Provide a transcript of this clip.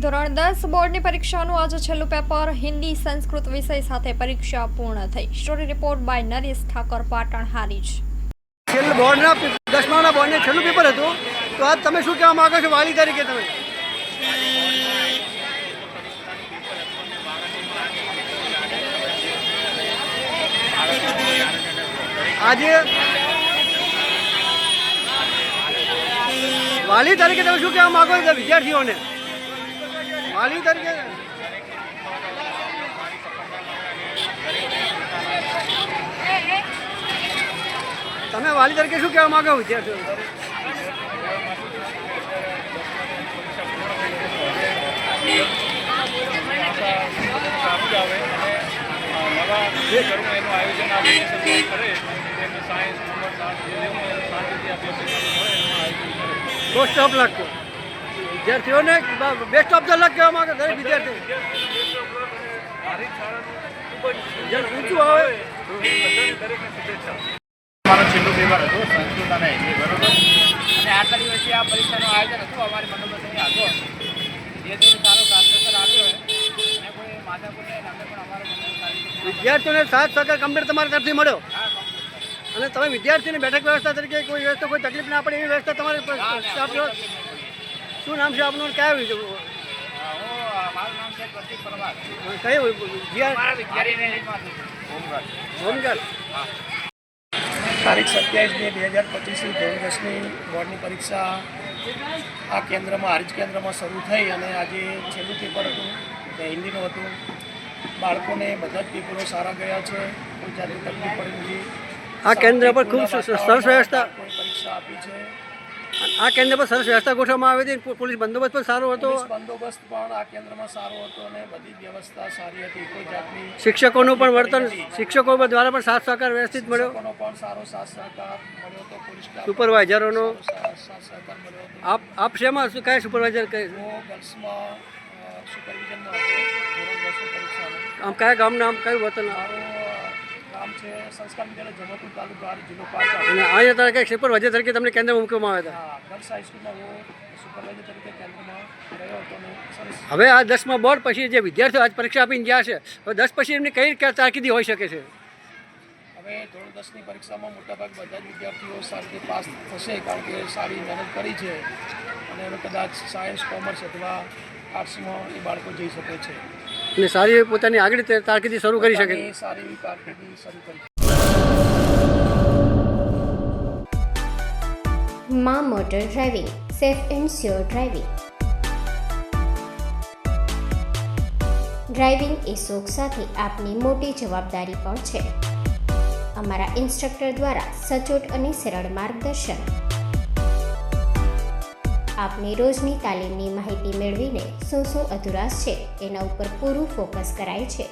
ધોરણ 10 બોર્ડની પરીક્ષાનું આજે છેલ્લું પેપર હિન્દી સંસ્કૃત વિષય સાથે પરીક્ષા પૂર્ણ થઈ। Story report by Naresh Thakar, Patan Harij. છેલ્લું બોર્ડના 10મા બોર્ડને છેલ્લું પેપર હતું, તો આજ તમે શું કહેવા માંગો છો વાલી તરીકે? તમે આજે વાલી તરીકે તમે શું કહેવા માંગો છો વિદ્યાર્થીઓને? વાલી તરીકે તમે વાલી તરીકે શું કહેવા માંગો વિદ્યાર્થીઓને? બેસ્ટ ઓફ લક વિદ્યાર્થીઓને, બેસ્ટ ઓફ ધ લક કહેવા માંગે દરેક વિદ્યાર્થીઓ ઊંચું આવે। મારો છેલ્લું પેપર હતું સંસ્કૃત અને હિન્દી, બરોબર, અને આટલા દિવસથી આ પરીક્ષાનું આયોજન હતું અમારી બંદોબસ્ત અહીંયા હતો। વિદ્યાર્થીઓને સારો સાથ આપ્યો હોય અને કોઈ માધાપુરને નામે પણ અમારો બંદોબસ્ત સારી રીતે વિદ્યાર્થીઓને સાથ સહકાર કમ્પ્લીટ તમારા તરફથી મળ્યો, અને તમે વિદ્યાર્થીની બેઠક વ્યવસ્થા તરીકે કોઈ વ્યવસ્થા કોઈ તકલીફ ના પડે એવી વ્યવસ્થા તમારે સ્ટાફ શું નામ છે આપનું? કયા મારું નામ છે પ્રતિક પરમાર, કયું હોમગાર્ડ। તારીખ 27/2/2025 ધોરણ 10ની બોર્ડની પરીક્ષા આ કેન્દ્રમાં હારીજ કેન્દ્રમાં શરૂ થઈ અને આજે છેલ્લું પેપર હતું તે હિન્દીનું હતું। બાળકોને બધા જ પેપરો સારા ગયા છે, કોઈ જાતની તકલીફ પડી નથી। આ કેન્દ્ર પર ખૂબ સરસ વ્યવસ્થા પરીક્ષા આપી છે। આ કેન્દ્ર પર સરસ વ્યવસ્થા ગોઠવવામાં આવી હતી, પોલીસ બંદોબસ્ત પણ સારો હતો, પોલીસ બંદોબસ્ત પણ આ કેન્દ્રમાં સારો હતો અને બધી વ્યવસ્થા સારી હતી। કોઈ જાતની શિક્ષકોનું પણ વર્તન, શિક્ષકો દ્વારા પણ સાથ સહકાર વ્યવસ્થિત મળ્યો, શિક્ષકોનો પણ સારો સાથ સહકાર મળ્યો હતો, પોલીસ સ્ટાફ સુપરવાઇઝરોનો સાથ સહકાર મળ્યો હતો। આપ શેમાં કયા સુપરવાઇઝર હું ગર્લ્સમાં સુપરવિઝનમાં હતો ધોરણ 10ની પરીક્ષામાં। આમ કયા ગામના, આમ કયું વતન? મારું નામ છે સંસ્કાર વિદ્યાલય જમાપુર, તાલુકો હારીજ, જિલ્લો પાટણ। અને અહીંયા તરીકે સુપરવાઇઝર તરીકે તમને કેન્દ્રમાં મૂકવામાં આવ્યા હતા। હા, ગર્લ્સ હાઈસ્કૂલમાં હું સુપરવાઇઝર તરીકે કેન્દ્રમાં રહ્યો હતો અને સરસ। હવે આ 10મા બોર્ડ પછી જે વિદ્યાર્થીઓ આજ પરીક્ષા આપીને ગયા છે, હવે 10 પછી એમની કઈ તાકીદી હોઈ શકે છે? હવે ધોરણ 10ની પરીક્ષામાં મોટાભાગ બધા જ વિદ્યાર્થીઓ સારી રીતે પાસ થશે, કારણ કે સારી મહેનત કરી છે અને હવે કદાચ સાયન્સ, કોમર્સ અથવા આર્ટ્સમાં એ બાળકો જઈ શકે છે અને સારી પોતાની આગળ કારકિર્દી શરૂ કરી શકે, પોતાની સારી એવી કારકિર્દી શરૂ કરી। માં motor driving, safe and sure driving. Driving એ શોખ સાથે આપની મોટી જવાબદારી પણ છે। અમારા ઇન્સ્ટ્રક્ટર દ્વારા સચોટ અને સરળ માર્ગદર્શન, આપની રોજની તાલીમની માહિતી મેળવીને શું અધુરાશ છે એના ઉપર પૂરું ફોકસ કરાય છે।